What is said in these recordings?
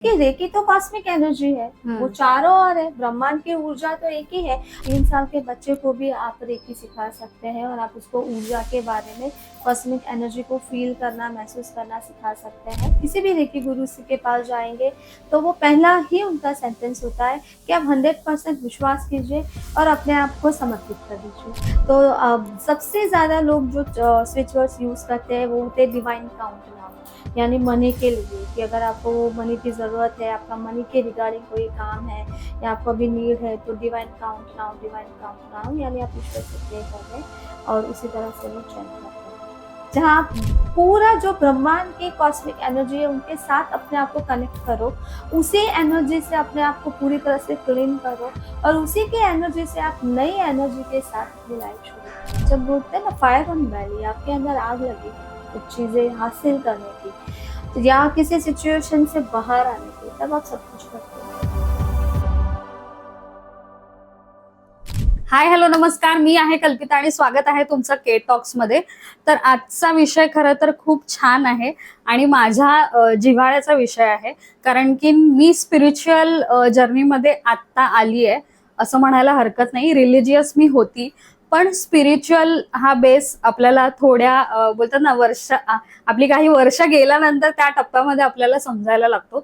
कि रेकी तो cosmic energy है, वो चारों ओर है, ब्रह्मांड की ऊर्जा तो एक ही है। 3 साल के बच्चे को भी आप रेकी सिखा सकते हैं और आप उसको ऊर्जा के बारे में, कॉस्मिक एनर्जी को फील करना, महसूस करना सिखा सकते हैं। किसी भी रेकी गुरु के पास जाएंगे तो वो पहला ही उनका सेंटेंस होता है कि आप 100% विश्वास कीजिए और अपने आप को समर्पित कर दीजिए। तो सबसे ज्यादा लोग जो स्विच वर्ड्स यूज करते हैं वो होते हैं डिवाइन काउंट नाम, यानी मनी के लिए, कि अगर आपको मनी की ज़रूरत है, आपका मनी के रिगार्डिंग कोई काम है या आपको अभी नीड है, तो डिवाइन काउंट नाउ यानी आप ईश्वर से प्रे कर रहे हैं और उसी तरह से वो चैन करते हैं, जहाँ आप पूरा जो ब्रह्मांड की कॉस्मिक एनर्जी है उनके साथ अपने आप को कनेक्ट करो, उसी एनर्जी से अपने आप को पूरी तरह से क्लीन करो और उसी के एनर्जी से आप नई एनर्जी के साथ अपनी लाइफ शुरू। जब बोलते हैं ना फायर ऑन वैली, आपके अंदर आग लगी कुछ चीजें हासिल करने की या किसी सिच्युएशन से बाहर आने की, तब आप सब कुछ करते हो। हाय हॅलो नमस्कार, मी आहे कल्पिता आणि स्वागत आहे तुमचं के टॉक्स मध्ये। तर आजचा विषय खरं तर खूप छान आहे आणि माझ्या जिव्हाळ्याचा विषय आहे, कारण की मी स्पिरिच्युअल जर्नीमध्ये आत्ता आली आहे असं म्हणायला हरकत नाही। रिलिजियस मी होती, पण स्पिरिच्युअल हा बेस आपल्याला थोड्या बोलतात ना आपली काही वर्ष गेल्यानंतर त्या टप्प्यामध्ये आपल्याला समजायला लागतो।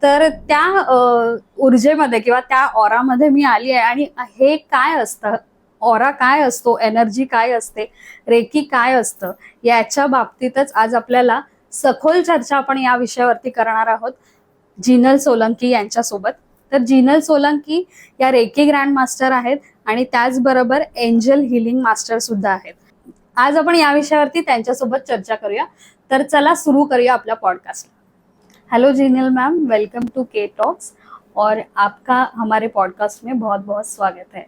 तर त्या ऊर्जेमध्ये किंवा त्या ऑरामध्ये मी आली आहे आणि हे काय असतं, ऑरा काय असतो, एनर्जी काय असते, रेकी काय असतं, याच्या बाबतीतच आज आपल्याला सखोल चर्चा आपण या विषयावरती करणार आहोत जिनल सोलंकी यांच्यासोबत। तर जिनल सोलंकी या रेकी ग्रँड मास्टर आहेत आणि त्याचबरोबर एंजल हिलिंग मास्टर सुद्धा आहेत। आज आपण या विषयावरती त्यांच्यासोबत चर्चा करूया। तर चला सुरू करूया आपल्या podcast. Hello Jinal ma'am, welcome to K talks और आपका हमारे पॉडकास्ट में बहुत बहुत स्वागत है।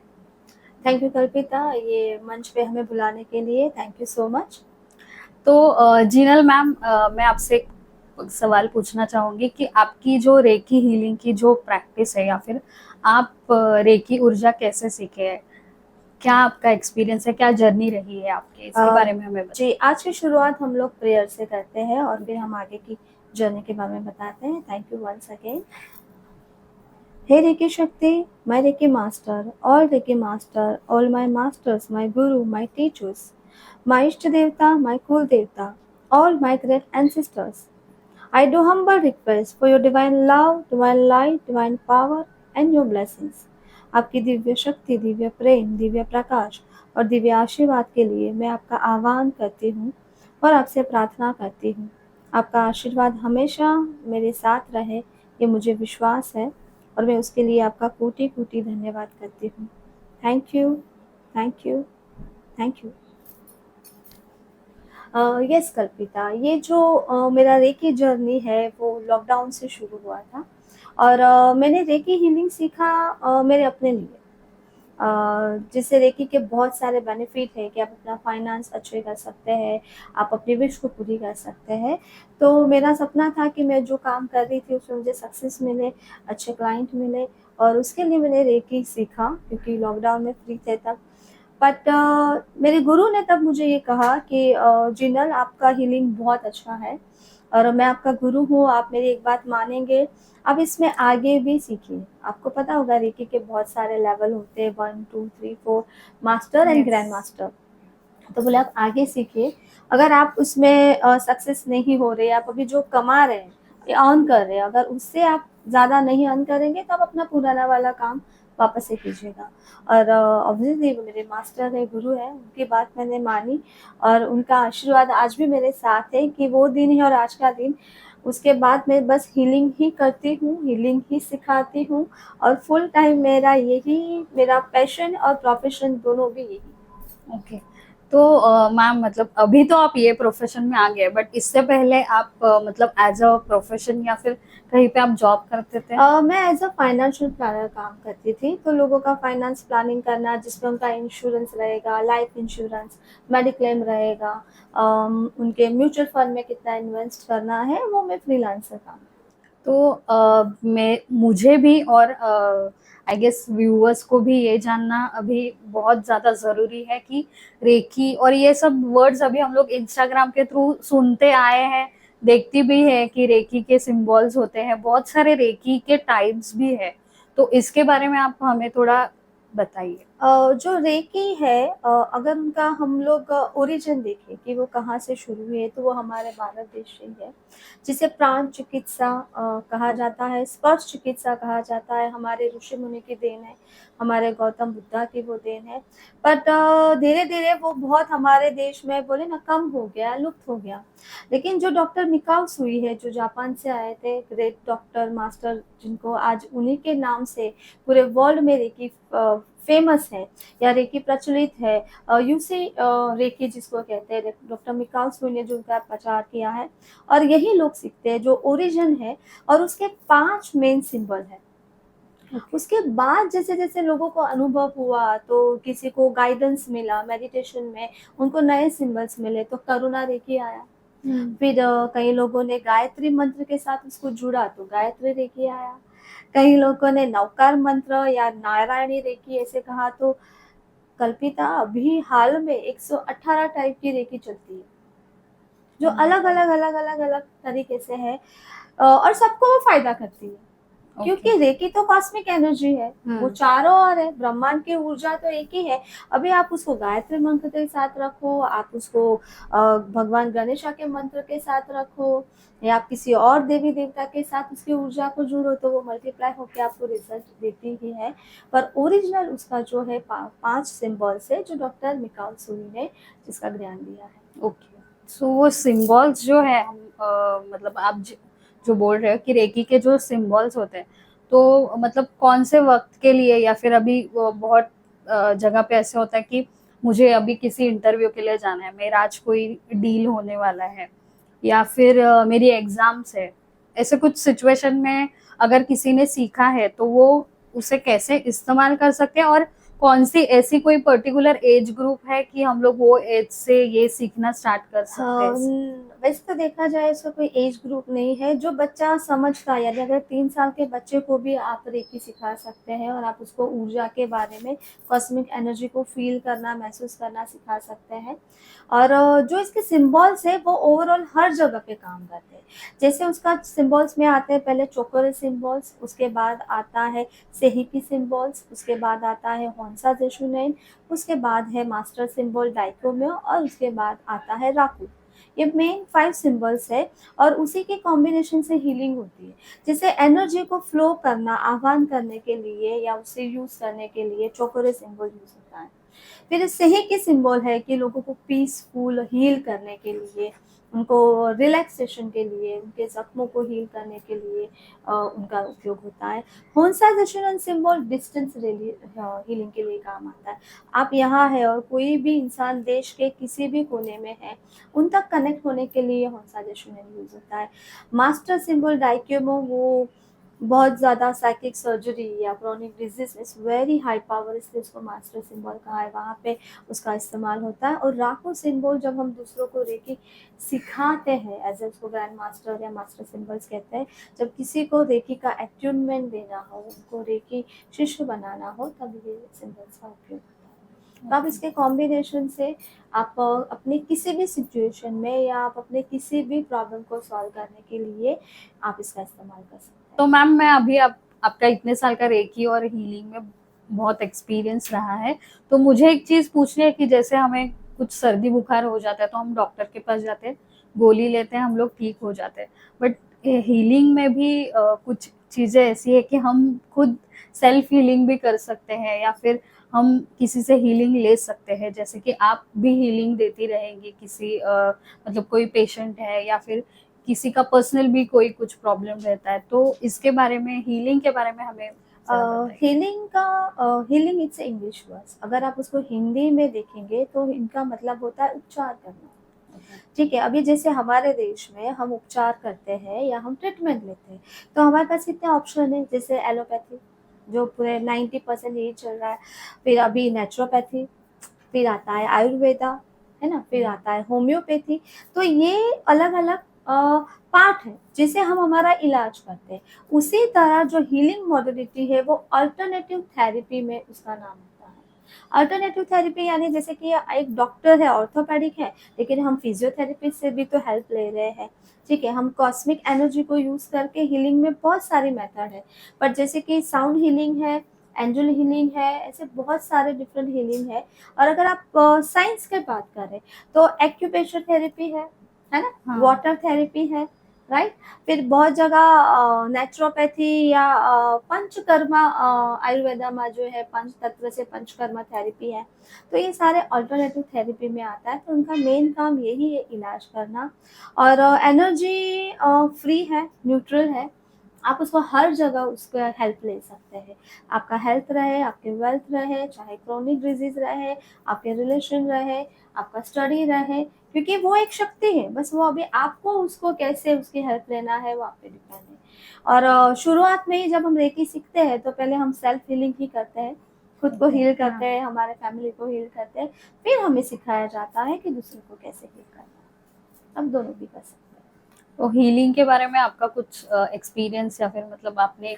थैंक यू कल्पिता, ये मंच पे हमें बुलाने के लिए थैंक यू सो मच। तो जिनल मैम, मैं आपसे एक सवाल पूछना चाहूंगी कि आपकी जो रेकी हीलिंग की जो प्रैक्टिस है या फिर आप रेकी ऊर्जा कैसे सीखे हैं, क्या आपका एक्सपीरियंस है, क्या जर्नी रही है आपके, इसके बारे में हमें जी, आज की शुरुआत हम लोग प्रेयर से करते हैं और फिर हम आगे की जर्नी के बारे में बताते हैं। Thank you once again. Hey Reiki शक्ति, my Reiki master, all Reiki master, all my masters, my guru, my teachers, my Ishta Devta, my Kul Devta, all my great ancestors, I do humble request for your divine love, divine light, divine power and your blessings। आपकी दिव्य शक्ति, दिव्य प्रेम, दिव्य प्रकाश और दिव्य आशीर्वाद के लिए मैं आपका आह्वान करती हूँ और आपसे प्रार्थना करती हूँ। आपका आशीर्वाद हमेशा मेरे साथ रहे, ये मुझे विश्वास है और मैं उसके लिए आपका कोटि कोटि धन्यवाद करती हूँ। Thank you, thank you, thank you. Yes कल्पिता, ये जो मेरा रेकी जर्नी है वो लॉकडाउन से शुरू हुआ था और मैंने रेकी हीलिंग सीखा मेरे अपने लिए, जिससे रेकी के बहुत सारे बेनिफिट है कि आप अपना फाइनेंस अच्छे कर सकते हैं, आप अपनी विश को पूरी कर सकते हैं। तो मेरा सपना था कि मैं जो काम कर रही थी उसमें मुझे सक्सेस मिले, अच्छे क्लाइंट मिले और उसके लिए मैंने रेकी सीखा, क्योंकि लॉकडाउन में फ्री थे तब। बट मेरे गुरु ने तब मुझे ये कहा कि जिनल, आपका हीलिंग बहुत अच्छा है और मैं आपका गुरु हूँ, आप मेरी एक बात मानेंगे, आप इसमें आगे भी सीखिए। आपको पता होगा रेकी के बहुत सारे लेवल होते हैं, 1 2 3 4 मास्टर एंड ग्रैंड मास्टर। तो बोले आप आगे सीखिए, अगर आप उसमें सक्सेस नहीं हो रहे, आप अभी जो कमा रहे हैं या अर्न कर रहे हैं, अगर उससे आप ज़्यादा नहीं अर्न करेंगे तो आप अपना पुराना वाला काम वापस से कीजिएगा। और ऑब्वियसली वो मेरे मास्टर है, गुरु है, उनकी बात मैंने मानी और उनका आशीर्वाद आज भी मेरे साथ है कि वो दिन है और आज का दिन। उसके बाद मैं बस हीलिंग ही करती हूँ, हीलिंग ही सिखाती हूँ और फुल टाइम मेरा यही, मेरा पैशन और प्रोफेशन दोनों भी यही। ओके। तो मैम, मतलब अभी तो आप ये प्रोफेशन में आ गए, बट इससे पहले आप मतलब एज अ प्रोफेशन या फिर कहीं पे आप जॉब करते थे? मैं एज अ फाइनेंशियल प्लानर काम करती थी, तो लोगों का फाइनेंस प्लानिंग करना, जिसमें उनका इंश्योरेंस रहेगा, लाइफ इंश्योरेंस, मेडिक्लेम रहेगा, उनके म्यूचुअल फंड में कितना इन्वेस्ट करना है, वो मैं फ्रीलांसर काम। तो मुझे भी और आई गेस व्यूअर्स को भी ये जानना अभी बहुत ज्यादा जरूरी है कि रेकी और ये सब वर्ड्स अभी हम लोग इंस्टाग्राम के थ्रू सुनते आए हैं, देखती भी है कि रेकी के सिंबल्स होते हैं, बहुत सारे रेकी के टाइप्स भी है, तो इसके बारे में आप हमें थोड़ा बताइए। जो रेकी है, अगर उनका हम लोग ओरिजिन देखें कि वो कहाँ से शुरू हुई है, तो वो हमारे भारत देश से ही है, जिसे प्राण चिकित्सा कहा जाता है, स्पर्श चिकित्सा कहा जाता है। हमारे ऋषि मुनि की देन है, हमारे गौतम बुद्धा की वो देन है। बट धीरे धीरे वो बहुत हमारे देश में बोले ना कम हो गया, लुप्त हो गया। लेकिन जो डॉक्टर मिकाओ सुई है, जो जापान से आए थे, ग्रेट डॉक्टर मास्टर, जिनको आज उन्हीं के नाम से पूरे वर्ल्ड में रेकी फेमस है या रेकी प्रचलित है, यूसी रेकी जिसको कहते हैं, डॉक्टर मिकाओ सुई ने जो उनका प्रचार किया है, और यही लोग सीखते हैं जो ओरिजिन है। और उसके 5 मेन सिंबल है। उसके बाद जैसे जैसे लोगों को अनुभव हुआ, तो किसी को गाइडेंस मिला मेडिटेशन में, उनको नए सिंबल्स मिले, तो करुणा रेकी आया। फिर कई लोगों ने गायत्री मंत्र के साथ उसको जुड़ा, तो गायत्री रेकी आया। कई लोगों ने नवकार मंत्र या नारायणी रेकी ऐसे कहा, तो कल्पिता अभी हाल में 118 टाइप की रेकी चलती है, जो अलग अलग अलग अलग अलग तरीके से है, और सबको वो फायदा करती है। क्योंकि रेकी तो कॉस्मिक एनर्जी है, वो चारों ओर है, ब्रह्मांड की ऊर्जा तो एक ही है। अभी आप उसको गायत्री मंत्र के साथ रखो, आप उसको भगवान गणेशा के मंत्र के साथ रखो, या आप किसी और देवी देवता के साथ उसकी ऊर्जा को जुड़ो, तो वो मल्टीप्लाई होकर आपको रिजल्ट देती ही है। पर ओरिजिनल उसका जो है 5 सिंबल्स है, जो डॉक्टर मिकाओ सुई ने जिसका ज्ञान दिया है। ओके, सो वो सिंबल्स जो है हम मतलब आप जो बोल रहे हो कि रेकी के जो सिंबल्स होते हैं, तो मतलब कौन से वक्त के लिए, या फिर अभी बहुत जगह पे ऐसे होता है कि मुझे अभी किसी इंटरव्यू के लिए जाना है, मेरा आज कोई डील होने वाला है, या फिर मेरी एग्जाम्स है, ऐसे कुछ सिचुएशन में अगर किसी ने सीखा है तो वो उसे कैसे इस्तेमाल कर सकते हैं, और कौन सी ऐसी कोई पर्टिकुलर एज ग्रुप है कि हम लोग वो एज से ये सीखना स्टार्ट कर सकते हैं? वैसे तो देखा जाए इसका कोई एज ग्रुप नहीं है। जो बच्चा समझता है, यानी अगर 3 साल के बच्चे को भी आप रेकी सिखा सकते हैं, और आप उसको ऊर्जा के बारे में, कॉस्मिक एनर्जी को फील करना, महसूस करना सिखा सकते हैं। और जो इसके सिंबल्स है वो ओवरऑल हर जगह पे काम करते हैं। जैसे उसका सिंबल्स में आते हैं पहले चोकोरे सिंबल्स, उसके बाद आता है सेहिकी सिंबल्स, उसके बाद आता है होंसा जेशुनेन, उसके बाद है मास्टर सिंबल डाइकोम्यो, और उसके बाद आता है राकू। ये मेन 5 सिंबल्स है, और उसी के कॉम्बिनेशन से हीलिंग होती है। जैसे एनर्जी को फ्लो करना, आह्वान करने के लिए या उसे यूज करने के लिए चोकोरे सिंबल यूज होता है। फिर सही की सिंबल है कि लोगों को पीसफुल हील करने के लिए, उनको रिलैक्सेशन के लिए, उनके जख्मों को हील करने के लिए उनका उपयोग होता है। होंसा जेशुनेन सिंबल डिस्टेंस हीलिंग के लिए काम आता है। आप यहाँ है और कोई भी इंसान देश के किसी भी कोने में है, उन तक कनेक्ट होने के लिए होंसा जेशुनेन यूज होता है। मास्टर सिंबल डाइक्योमो, वो बहुत ज़्यादा साइकिक सर्जरी या chronic disease is very high power, इसलिए उसको मास्टर सिंबल कहा है, वहाँ पे उसका इस्तेमाल होता है। और राकू सिंबल जब हम दूसरों को रेकी सिखाते हैं, एज ए उसको ग्रैंड मास्टर या मास्टर सिंबल्स कहते हैं, जब किसी को रेकी का एट्यूनमेंट देना हो, उनको रेकी शिष्य बनाना हो, तब ये सिंबल्स का उपयोग होता है। तो आप इसके कॉम्बिनेशन से आप अपने किसी भी सिचुएशन में, या आप अपने किसी भी प्रॉब्लम को सॉल्व करने के लिए आप इसका इस्तेमाल कर सकते हैं। तो मैम, मैं अभी आपका इतने साल का रेकी और हीलिंग में बहुत एक्सपीरियंस रहा है, तो मुझे एक चीज पूछनी है कि जैसे हमें कुछ सर्दी बुखार हो जाता है तो हम डॉक्टर के पास जाते हैं, गोली लेते हैं, हम लोग ठीक हो जाते हैं, बट हीलिंग में भी कुछ चीजें ऐसी है कि हम खुद सेल्फ हीलिंग भी कर सकते हैं, या फिर हम किसी से हीलिंग ले सकते हैं, जैसे कि आप भी हीलिंग देती रहेंगी किसी मतलब कोई पेशेंट है, या फिर किसी का पर्सनल भी कोई कुछ प्रॉब्लम रहता है, तो इसके बारे में, हीलिंग के बारे में हमें हीलिंग इट्स इंग्लिश वर्ड। अगर आप उसको हिंदी में देखेंगे तो इनका मतलब होता है उपचार करना। ठीक है, अभी जैसे हमारे देश में हम उपचार करते हैं या हम ट्रीटमेंट लेते हैं, तो हमारे पास कितने ऑप्शन है, जैसे एलोपैथी जो पूरे 90% यही चल रहा है, फिर अभी नेचुरोपैथी, फिर आता है आयुर्वेदा, है ना, फिर आता है होम्योपैथी। तो ये अलग अलग पार्ट है जिसे हम हमारा इलाज करते हैं। उसी तरह जो हीलिंग मॉडलिटी है वो अल्टरनेटिव थेरेपी में उसका नाम होता है। अल्टरनेटिव थेरेपी यानी जैसे कि एक डॉक्टर है, ऑर्थोपेडिक है, लेकिन हम फिजियोथेरेपिस्ट से भी तो हेल्प ले रहे हैं, ठीक है। हम कॉस्मिक एनर्जी को यूज़ करके हीलिंग में बहुत सारी मेथड है, बट जैसे कि साउंड हीलिंग है, एंजल हीलिंग है, ऐसे बहुत सारे डिफरेंट हीलिंग है। और अगर आप साइंस की बात करें तो एक्यूप्रेशर थेरेपी है ना, हाँ। वाटर थेरेपी है, राइट। फिर बहुत जगह नेचुरोपैथी या पंचकर्मा, आयुर्वेदा में जो है पंच तत्व से पंचकर्मा थेरेपी है। तो ये सारे अल्टरनेटिव थेरेपी में आता है। तो उनका मेन काम यही है, इलाज करना। और एनर्जी फ्री है, न्यूट्रल है, आप उसको हर जगह उसका हेल्प ले सकते हैं। आपका हेल्थ रहे, आपके वेल्थ रहे, चाहे क्रोनिक डिजीज रहे, आपके रिलेशन रहे, आपका स्टडी रहे, क्योंकि वो एक शक्ति है, बस वो अभी आपको उसको कैसे उसकी हेल्प लेना है वो आप पे डिपेंड है। और शुरुआत में ही जब हम रेकी सीखते हैं तो पहले हम सेल्फ हीलिंग ही करते हैं, खुद को हील करते हैं, हमारे फैमिली को हील करते हैं, फिर हमें सिखाया जाता है कि दूसरे को कैसे हील करना है। अब दोनों भी कर सकते हैं। तो हीलिंग के बारे में आपका कुछ एक्सपीरियंस या फिर मतलब आपने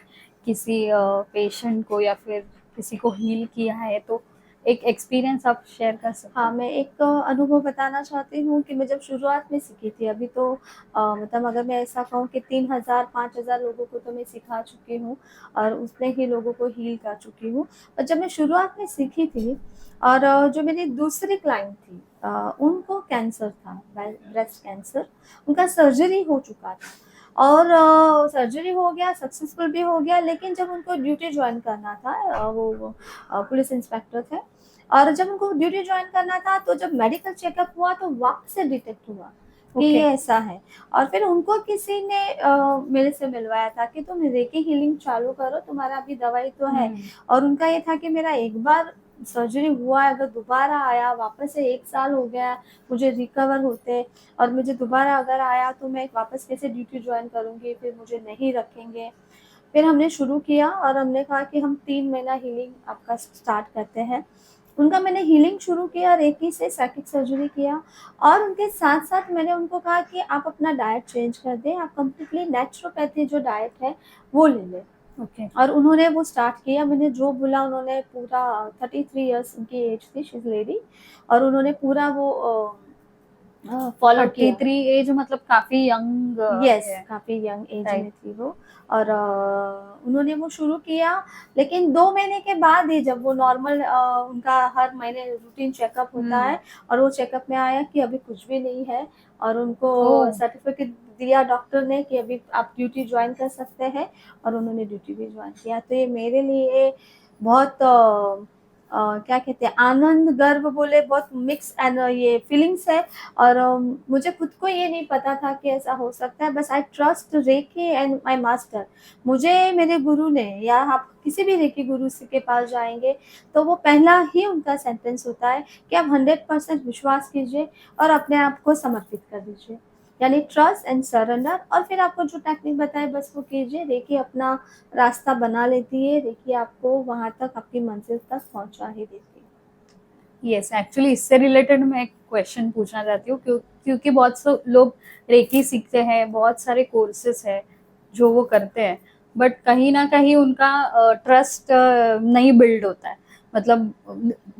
किसी पेशेंट को या फिर किसी को हील किया है, तो एक एक्सपीरियंस आप शेयर कर सकते हाँ, हैं? मैं एक अनुभव बताना चाहती हूँ कि मैं जब शुरुआत में सीखी थी, अभी तो मतलब अगर मैं ऐसा कहूँ कि 3000 5000 लोगों को तो मैं सिखा चुकी हूँ और उतने ही लोगों को हील कर चुकी हूँ। और जब मैं शुरुआत में सीखी थी और जो मेरी दूसरी क्लाइंट थी, उनको कैंसर था, ब्रेस्ट कैंसर। उनका सर्जरी हो चुका था और सर्जरी हो गया, सक्सेसफुल भी हो गया, लेकिन जब उनको ड्यूटी ज्वाइन करना था, वो पुलिस इंस्पेक्टर थे, और जब उनको ड्यूटी ज्वाइन करना था तो जब मेडिकल चेकअप हुआ तो वापस से डिटेक्ट हुआ कि ये ऐसा है। और फिर उनको किसी ने मेरे से मिलवाया था कि तुम रेकी हीलिंग चालू करो, तुम्हारा अभी दवाई तो है। और उनका ये था कि मेरा एक बार सर्जरी हुआ है, अगर दोबारा आया, वापस से 1 साल हो गया मुझे रिकवर होते, और मुझे दोबारा अगर आया तो मैं वापस कैसे ड्यूटी ज्वाइन करूँगी, फिर मुझे नहीं रखेंगे। फिर हमने शुरू किया और हमने कहा कि हम 3 महीना हीलिंग आपका स्टार्ट करते हैं। उनका मैंने हीलिंग शुरू किया, रेकी से साइकिक सर्जरी किया, और उनके साथ साथ मैंने उनको कहा कि आप अपना डाइट चेंज कर दें, आप कम्प्लीटली नेचुरोपैथी जो डाइट है वो ले लें। ओके। और उन्होंने वो स्टार्ट किया, मैंने जो बोला उन्होंने पूरा 33 इयर्स उनकी एज थी, शी इज लेडी, और उन्होंने पूरा वो फॉलो किया। 33 एज मतलब काफी यंग यस, है। काफ़ी यंग एज Right. में थी वो। और उन्होंने वो शुरू किया, लेकिन 2 महीने के बाद ही जब वो नॉर्मल उनका हर महीने रूटीन चेकअप होता है, और वो चेकअप में आया कि अभी कुछ भी नहीं है, और उनको ओह। सर्टिफिकेट दिया डॉक्टर ने कि अभी आप ड्यूटी ज्वाइन कर सकते हैं, और उन्होंने ड्यूटी भी ज्वाइन किया। तो ये मेरे लिए बहुत क्या कहते हैं, आनंद, गर्व बोले, बहुत मिक्स एंड ये फीलिंग्स है। और मुझे खुद को ये नहीं पता था कि ऐसा हो सकता है, बस I trust recce and my master. मुझे मेरे गुरु ने, या आप किसी भी रेकी गुरु से के पास जाएंगे तो वो पहला ही उनका सेंटेंस होता है कि आप 100% विश्वास कीजिए और अपने आप को समर्पित कर दीजिए, यानी ट्रस्ट एंड सरेंडर। और फिर आपको जो टेक्निक बताए बस वो कीजिए, रेकी अपना रास्ता बना लेती है, रेकी आपको वहां तक, आपकी मंजिल तक पहुंचा ही देती है। यस, एक्चुअली इससे रिलेटेड मैं एक क्वेश्चन पूछना चाहती हूँ, क्योंकि बहुत से लोग रेकी सीखते हैं, बहुत सारे कोर्सेस है जो वो करते हैं, बट कहीं ना कहीं उनका ट्रस्ट नहीं बिल्ड होता है। मतलब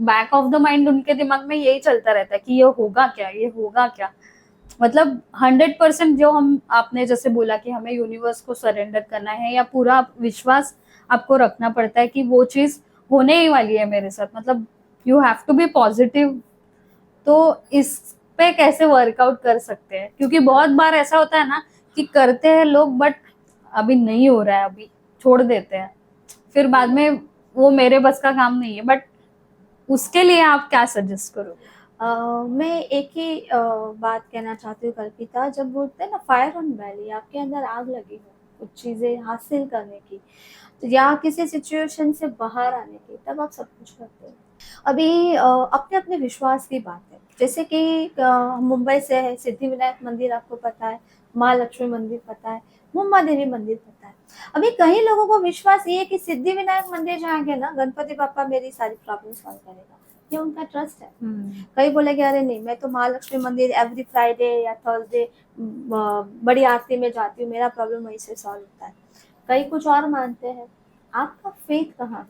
बैक ऑफ द माइंड उनके दिमाग में यही चलता रहता है कि ये होगा क्या, ये होगा क्या। मतलब 100% जो हम, आपने जैसे बोला कि हमें यूनिवर्स को सरेंडर करना है, या पूरा विश्वास आपको रखना पड़ता है कि वो चीज होने ही वाली है मेरे साथ, मतलब you have to be positive. तो इस पे कैसे वर्कआउट कर सकते हैं, क्योंकि बहुत बार ऐसा होता है ना कि करते हैं लोग बट अभी नहीं हो रहा है, अभी छोड़ देते हैं, फिर बाद में वो मेरे बस का काम नहीं है, बट उसके लिए आप क्या सजेस्ट करोगे? मैं एक ही बात कहना चाहती हूँ कल्पिता, जब बोलते हैं ना फायर ऑन बैली, आपके अंदर आग लगी हो कुछ चीज़ें हासिल करने की, या किसी सिचुएशन से बाहर आने की, तब आप सब कुछ करते हो। अभी अपने अपने विश्वास की बात है, जैसे कि मुंबई से है, सिद्धि विनायक मंदिर आपको पता है, महालक्ष्मी मंदिर पता है, मुंबा देवी मंदिर पता है। अभी कई लोगों को विश्वास ये है कि सिद्धि विनायक मंदिर जाएंगे ना, गणपति बापा मेरी सारी प्रॉब्लम सॉल्व करेगा, ये उनका ट्रस्ट है। कई बोलेंगे अरे नहीं, मैं तो महालक्ष्मी मंदिर एवरी फ्राइडे या थर्सडे बड़ी आरती में जाती हूँ, मेरा प्रॉब्लम वहीं से सॉल्व होता है। कई कुछ और मानते हैं, आपका फेथ कहाँ है?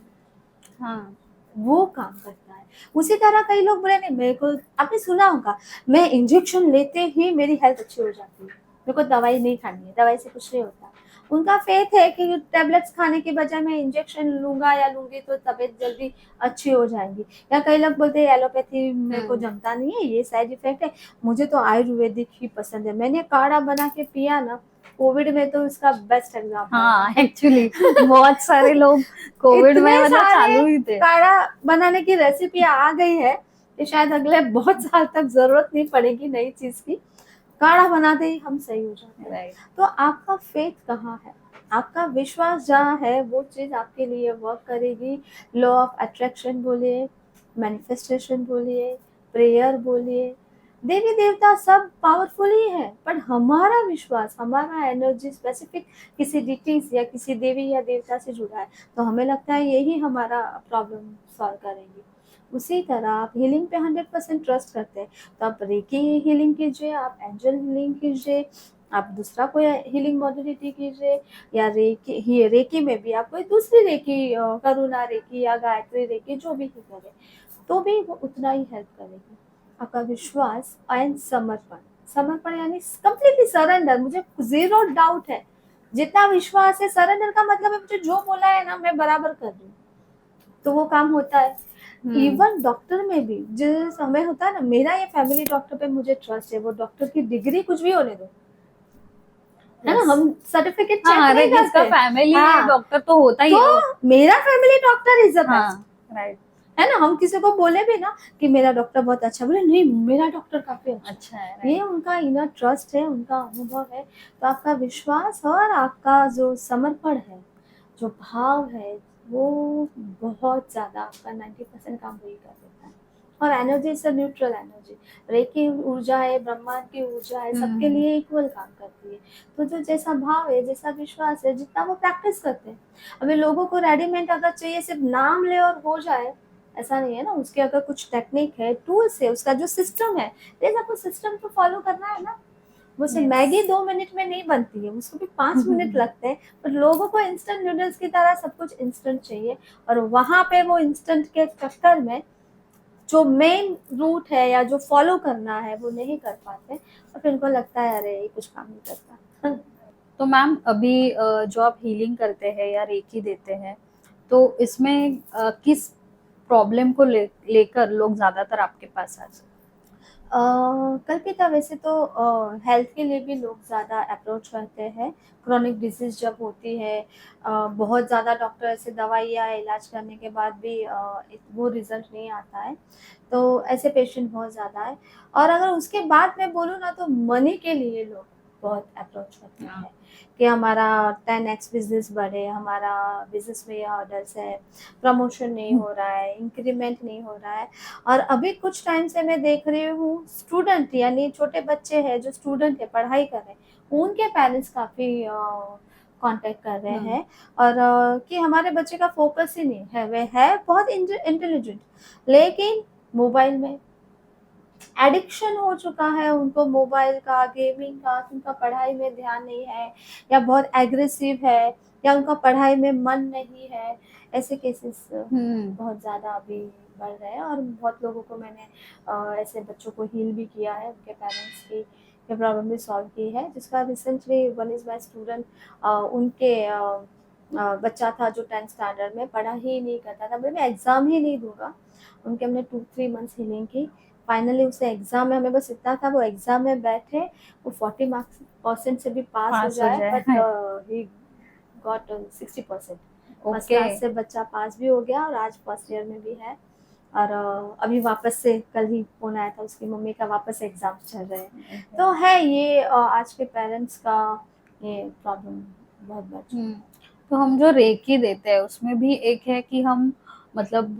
हाँ, वो काम करता है। उसी तरह कई लोग बोले नहीं, मेरे को आपने सुना होगा, मैं इंजेक्शन लेते ही मेरी हेल्थ अच्छी हो जाती है, मेरे को दवाई नहीं खानी है, दवाई से कुछ नहीं होता। उनका फेथ है कि टैबलेट्स खाने के बजाय मैं इंजेक्शन लूंगा या लूंगी तो तबीयत जल्दी अच्छी हो जाएगी। या कई लोग बोलते हैं एलोपैथी मेरे को जमता नहीं है, ये साइड इफेक्ट है, मुझे तो आयुर्वेदिक ही पसंद है। मैंने काढ़ा बना के पिया ना, कोविड में तो इसका बेस्ट एग्जाम्पल हाँ है। एक्चुअली बहुत सारे लोग कोविड में इतने मतलब सारे चालू ही थे। काढ़ा बनाने की रेसिपी आ गई है कि शायद अगले बहुत साल तक जरूरत नहीं पड़ेगी नई चीज की, काढ़ा बनाते ही हम सही हो जाते हैं। राइट। तो आपका फेथ कहाँ है, आपका विश्वास जहाँ है वो चीज आपके लिए वर्क करेगी। लॉ ऑफ अट्रैक्शन बोलिए, मैनिफेस्टेशन बोलिए, प्रेयर बोलिए, देवी देवता सब पावरफुल ही है, पर हमारा विश्वास, हमारा एनर्जी स्पेसिफिक किसी डिटीज या किसी देवी या देवता से जुड़ा है, तो हमें लगता है यही हमारा प्रॉब्लम सॉल्व करेंगी। उसी तरह आप हीलिंग पे 100% ट्रस्ट करते हैं, तो आप रेकी हीलिंग कीजिए, आप एंजल हीलिंग कीजिए, आप दूसरा कोई हीलिंग मॉडलिटी कीजिए, या रेकी में भी आप कोई दूसरी रेकी, करुणा रेकी या गायत्री रेकी जो भी करे, तो भी वो उतना ही हेल्प करेगी। आपका विश्वास एंड समर्पण, समर्पण यानी कंप्लीटली सरेंडर, मुझे जीरो डाउट है, जितना विश्वास है, सरेंडर का मतलब है मुझे जो बोला है ना मैं बराबर कर रही हूँ, तो वो काम होता है। इवन डॉक्टर में भी जिस समय होता है ना, मेरा ये फैमिली डॉक्टर पे मुझे ट्रस्ट है, वो डॉक्टर की डिग्री कुछ भी होने दो, है ना, हम सर्टिफिकेट चेक हाँ, नहीं जिसका करते। फैमिली हाँ, डॉक्टर तो होता ही है। तो मेरा family doctor is the best, हाँ राइट। है ना। हम किसी को बोले भी ना कि मेरा डॉक्टर बहुत अच्छा, बोले नहीं मेरा डॉक्टर काफी अच्छा, अच्छा है ये राइट। उनका इनर ट्रस्ट है, उनका अनुभव है। तो आपका विश्वास और आपका जो समर्पण है, जो भाव है, वो बहुत ज्यादा आपका 90% काम वही कर देता है। और energy is neutral energy, Reiki ऊर्जा है, ब्रह्मांड की ऊर्जा है, सबके लिए इक्वल काम करती है। तो जो जैसा भाव है, जैसा विश्वास है, जितना वो प्रैक्टिस करते हैं। अभी लोगों को रेडीमेड अगर चाहिए सिर्फ नाम ले और हो जाए, ऐसा नहीं है ना, उसके अगर कुछ टेक्निक है, टूल्स है, उसका जो सिस्टम है, प्लीज आपको सिस्टम तो फॉलो करना है ना। वो सिर्फ Yes. मैगी 2 मिनट में नहीं बनती है, उसको भी 5 मिनट लगते हैं। पर लोगों को इंस्टेंट नूडल्स की तरह सब कुछ इंस्टेंट चाहिए, और वहां पे वो इंस्टेंट के चक्कर में जो मेन रूट है या जो फॉलो करना है वो नहीं कर पाते, और फिर उनको लगता है अरे ये कुछ काम नहीं करता। तो मैम अभी जो आप हीलिंग करते हैं या रेकी देते हैं, तो इसमें किस प्रॉब्लम को लेकर लोग ज्यादातर आपके पास आते हैं? कल्पिता वैसे तो हेल्थ के लिए भी लोग ज़्यादा अप्रोच करते हैं। क्रोनिक डिजीज जब होती है, बहुत ज़्यादा डॉक्टर से दवाई या इलाज करने के बाद भी वो रिजल्ट नहीं आता है, तो ऐसे पेशेंट बहुत ज़्यादा है। और अगर उसके बाद मैं बोलूँ ना, तो मनी के लिए लोग बहुत अप्रोच करते हैं कि हमारा 10x बिजनेस बढ़े, हमारा बिजनेस में ये ऑर्डर्स है, प्रमोशन नहीं हो रहा है, इंक्रीमेंट नहीं हो रहा है। और अभी कुछ टाइम से मैं देख रही हूँ स्टूडेंट, यानी छोटे बच्चे हैं जो स्टूडेंट है, पढ़ाई कर रहे हैं, उनके पेरेंट्स काफ़ी कांटेक्ट कर रहे हैं, और कि हमारे बच्चे का फोकस ही नहीं है, वह है बहुत इंटेलिजेंट, लेकिन मोबाइल में एडिक्शन हो चुका है उनको, मोबाइल का, गेमिंग का, उनका पढ़ाई में ध्यान नहीं है, या बहुत एग्रेसिव है, या उनका पढ़ाई में मन नहीं है। ऐसे केसेस बहुत ज़्यादा अभी बढ़ रहे हैं, और बहुत लोगों को मैंने ऐसे बच्चों को हील भी किया है, उनके पेरेंट्स की ये प्रॉब्लम भी सॉल्व की है। जिसका recently one is my student, उनके बच्चा था जो 10th स्टैंडर्ड में पढ़ा ही नहीं करता था, बोले मैं एग्ज़ाम ही नहीं दूंगा। उनके हमने 2-3 मंथ्स हीलिंग की, फाइनली उसे एग्जाम में, हमें बस इतना था वो एग्जाम में बैठे, वो 40% से भी पास हो जाए, but he got 60%। First class से बच्चा पास भी हो गया, और आज फर्स्ट ईयर में भी है। और अभी वापस से कल ही फोन आया था उसकी मम्मी का, वापस एग्जाम चल रहे हैं। तो है ये आज के पेरेंट्स का ये प्रॉब्लम बहुत बढ़ चुका है। तो हम जो रेकी देते हैं उसमें भी एक है कि हम मतलब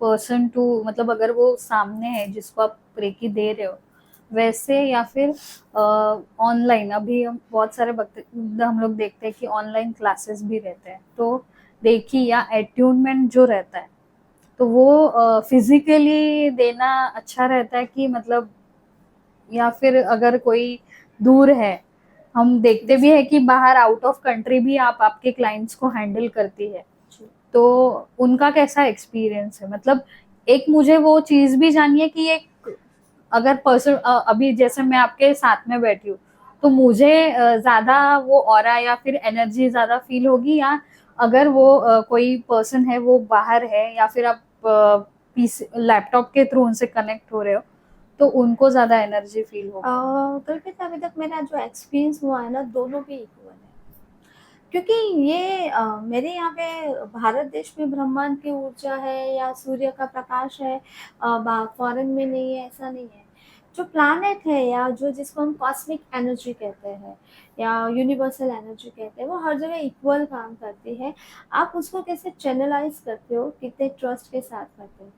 पर्सन टू, मतलब अगर वो सामने है जिसको आप रेकी दे रहे हो वैसे, या फिर ऑनलाइन, अभी हम बहुत सारे हम लोग देखते हैं कि ऑनलाइन क्लासेस भी रहते हैं, तो रेकी या एट्यूनमेंट जो रहता है, तो वो फिजिकली देना अच्छा रहता है कि मतलब, या फिर अगर कोई दूर है, हम देखते भी है कि बाहर आउट ऑफ कंट्री भी आप आपके क्लाइंट्स को हैंडल करती है, तो उनका कैसा एक्सपीरियंस है, मतलब एक मुझे वो चीज भी जाननी है कि एक अगर पर्सन अभी जैसे मैं आपके साथ में बैठी हूँ तो मुझे ज्यादा वो ऑरा या फिर एनर्जी ज्यादा फील होगी, या अगर वो कोई पर्सन है वो बाहर है या फिर आप पीसी लैपटॉप के थ्रू उनसे कनेक्ट हो रहे हो तो उनको ज्यादा एनर्जी फील होगी। कल्पिता, अभी तक मेरा जो एक्सपीरियंस हुआ है ना, दोनों भी इक्वल है। क्योंकि ये मेरे यहाँ पे भारत देश में ब्रह्मांड की ऊर्जा है या सूर्य का प्रकाश है, फॉरेन में नहीं है, ऐसा नहीं है। जो प्लैनेट है या जो जिसको हम कॉस्मिक एनर्जी कहते हैं या यूनिवर्सल एनर्जी कहते हैं, वो हर जगह इक्वल काम करती है। आप उसको कैसे चैनलाइज करते हो, कितने ट्रस्ट के साथ करते हो।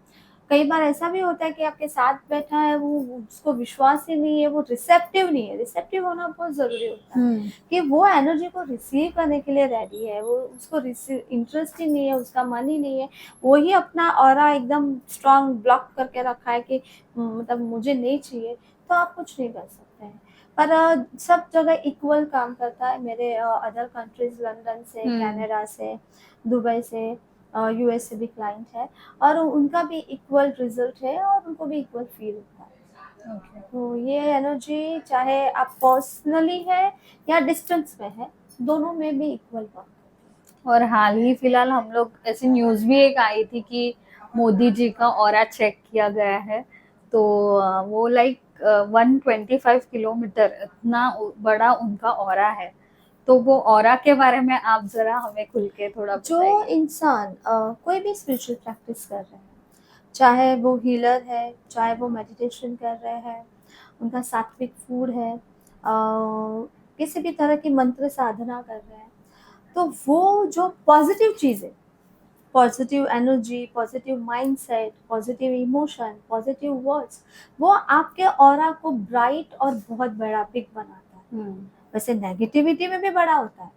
कई बार ऐसा भी होता है कि आपके साथ बैठा है, वो उसको विश्वास ही नहीं है, वो रिसेप्टिव नहीं है। रिसेप्टिव होना बहुत जरूरी होता है कि वो एनर्जी को रिसीव करने के लिए रेडी है, वो उसको इंटरेस्ट ही नहीं है, उसका मन ही नहीं है। वो ही अपना ऑरा एकदम स्ट्रांग ब्लॉक करके रखा है कि मतलब मुझे नहीं चाहिए, तो आप कुछ नहीं कर सकते हैं। पर सब जगह इक्वल काम करता है। मेरे अदर कंट्रीज, लंदन से, कनाडा से, दुबई से, यूएस से भी क्लाइंट है, और उनका भी इक्वल रिजल्ट है और उनको भी इक्वल फील होता है। तो ये एनर्जी चाहे आप पर्सनली है या डिस्टेंस में है, दोनों में भी इक्वल वर्क। और हाल ही फिलहाल हम लोग ऐसी न्यूज भी एक आई थी कि मोदी जी का ऑरा चेक किया गया है, तो वो लाइक 125 किलोमीटर इतना बड़ा उनका ऑरा है। तो वो ऑरा के बारे में आप जरा हमें खुल के थोड़ा जो बताइए। इंसान कोई भी स्पिरिचुअल प्रैक्टिस कर रहे हैं, चाहे वो हीलर है, चाहे वो मेडिटेशन कर रहे हैं, उनका सात्विक फूड है, किसी भी तरह की मंत्र साधना कर रहे हैं, तो वो जो पॉजिटिव चीज़ें, positive energy, positive mindset, positive emotion, positive words, वो आपके ऑरा को ब्राइट और बहुत बड़ा बिग बनाता है। वैसे नेगेटिविटी में भी बड़ा होता है।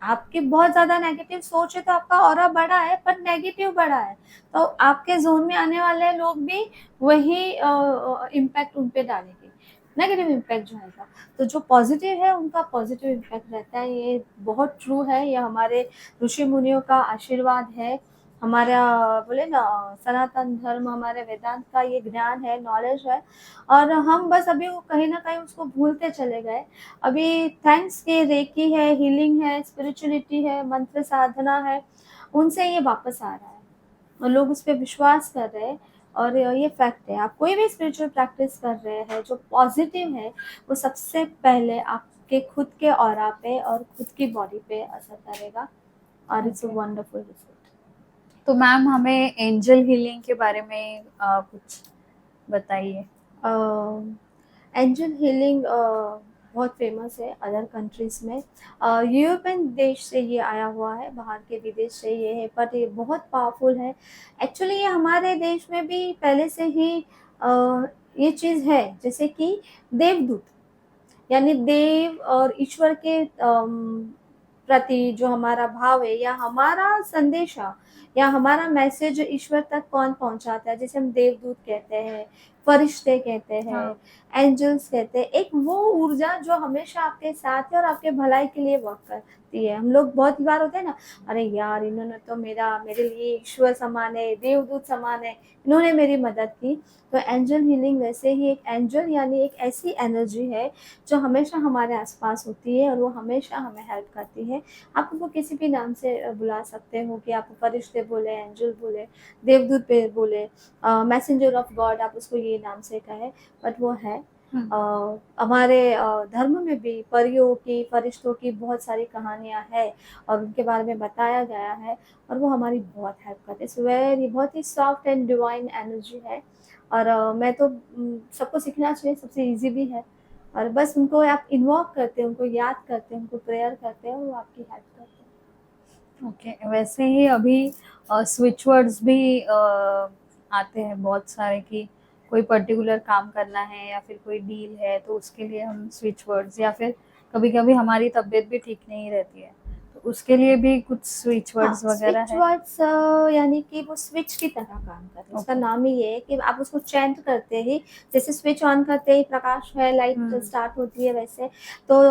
आपकी बहुत ज्यादा नेगेटिव सोच है तो आपका ऑरा बड़ा है, पर नेगेटिव बड़ा है तो आपके जोन में आने वाले लोग भी वही इम्पैक्ट उन पे डालेंगे, नेगेटिव इम्पैक्ट जो आएगा। तो जो पॉजिटिव है उनका पॉजिटिव इम्पैक्ट रहता है। ये बहुत ट्रू है, ये हमारे ऋषि मुनियों का आशीर्वाद है, हमारा बोले ना सनातन धर्म, हमारे वेदांत का ये ज्ञान है, नॉलेज है। और हम बस अभी वो कहीं ना कहीं उसको भूलते चले गए। अभी थैंक्स के रेकी है, हीलिंग है, स्पिरिचुअलिटी है, मंत्र साधना है, उनसे ये वापस आ रहा है और लोग उस पर विश्वास कर रहे हैं। और ये फैक्ट है, आप कोई भी स्पिरिचुअल प्रैक्टिस कर रहे हैं जो पॉजिटिव है, वो सबसे पहले आपके खुद के ऑरा पे और खुद की बॉडी पे असर करेगा, और इट्स अ वंडरफुल रिजल्ट। तो मैम हमें एंजल हीलिंग के बारे में कुछ बताइए। एंजल हीलिंग बहुत फेमस है अदर कंट्रीज में। यूरोपियन देश से ये आया हुआ है, बाहर के विदेश से ये है, बट ये बहुत पावरफुल है। एक्चुअली ये हमारे देश में भी पहले से ही ये चीज़ है, जैसे कि देवदूत, यानी देव और ईश्वर के प्रति जो हमारा भाव है या हमारा संदेशा या हमारा मैसेज ईश्वर तक कौन पहुंचाता है, जैसे हम देवदूत कहते हैं, फरिश्ते कहते हैं, एंजल्स कहते हैं, एक वो ऊर्जा जो हमेशा आपके साथ है और आपके भलाई के लिए वर्क करती है। हम लोग बहुत बार होते हैं ना, अरे यार इन्होंने तो मेरे लिए ईश्वर समान है, देवदूत समान है, इन्होंने मेरी मदद की। तो एंजल हीलिंग वैसे ही एक एंजल यानी एक ऐसी एनर्जी है जो हमेशा हमारे आसपास होती है और वो हमेशा हमें हेल्प करती है। आप उनको किसी भी नाम से बुला सकते हो, कि आप फरिश्ते बोले, एंजल बोले, देवदूत पे बोले, मैसेंजर ऑफ गॉड आप उसको ये नाम से कहें, बट वो है। हमारे धर्म में भी परियों की, फरिश्तों की बहुत सारी कहानियाँ हैं और उनके बारे में बताया गया है, और वो हमारी बहुत हेल्प करते हैं। वेरी बहुत ही सॉफ्ट एंड डिवाइन एनर्जी है, और मैं तो सबको सीखना चाहिए, सबसे इजी भी है। और बस उनको आप इन्वॉल्व करते हैं, उनको याद करते हैं, उनको प्रेयर करते हैं, वो आपकी हेल्प करते हैं। ओके, वैसे ही अभी स्विच वर्ड्स भी आते हैं बहुत सारे कि कोई पर्टिकुलर काम करना है या फिर कोई डील है तो उसके लिए हम स्विच वर्ड्स, या फिर कभी कभी हमारी तबीयत भी ठीक नहीं रहती है तो उसके लिए भी कुछ स्विच हाँ, वर्ड्स वगैरह स्विच है? वर्ड्स यानी कि वो स्विच की तरह काम करते हैं। उसका ओके। नाम ही ये है कि आप उसको चैंट करते ही, जैसे स्विच ऑन करते ही प्रकाश है, लाइट स्टार्ट होती है वैसे। तो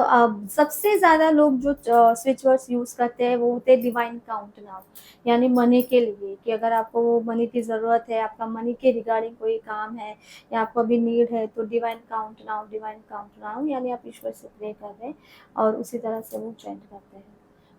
सबसे ज़्यादा लोग जो स्विच वर्ड्स यूज़ करते हैं वो होते हैं डिवाइन काउंट नाउ, यानी मनी के लिए, कि अगर आपको मनी की ज़रूरत है, आपका मनी के रिगार्डिंग कोई काम है या आपको अभी नीड है, तो divine count now, divine count now, यानी आप ईश्वर से प्रे कर रहे हैं और उसी तरह से वो चैंट करते हैं।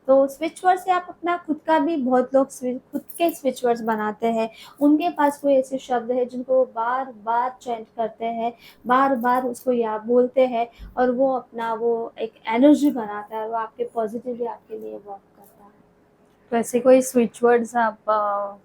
तो स्विच वर्ड से आप अपना खुद का भी, बहुत लोग खुद के स्विच वर्ड्स बनाते हैं। उनके पास कोई ऐसे शब्द है जिनको वो बार बार चेंज करते हैं, बार बार उसको याद बोलते हैं, और वो अपना वो एक एनर्जी बनाता है, वो आपके पॉजिटिवली आपके लिए वर्क करता है। तो ऐसे कोई स्विच वर्ड्स आप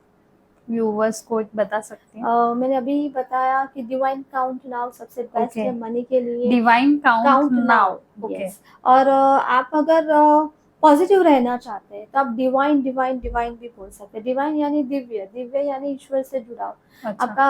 व्यूवर्स को बता सकती हैं? मैंने अभी बताया कि डिवाइन काउंट नाउ सबसे बेस्ट Okay. है मनी के लिए। Divine count count now. Now, okay. Yes. और आप अगर पॉजिटिव रहना चाहते हैं तो आप डिवाइन डिवाइन डिवाइन भी बोल सकते हैं। डिवाइन यानी दिव्य, दिव्य यानी ईश्वर से जुड़ाव, अच्छा। आपका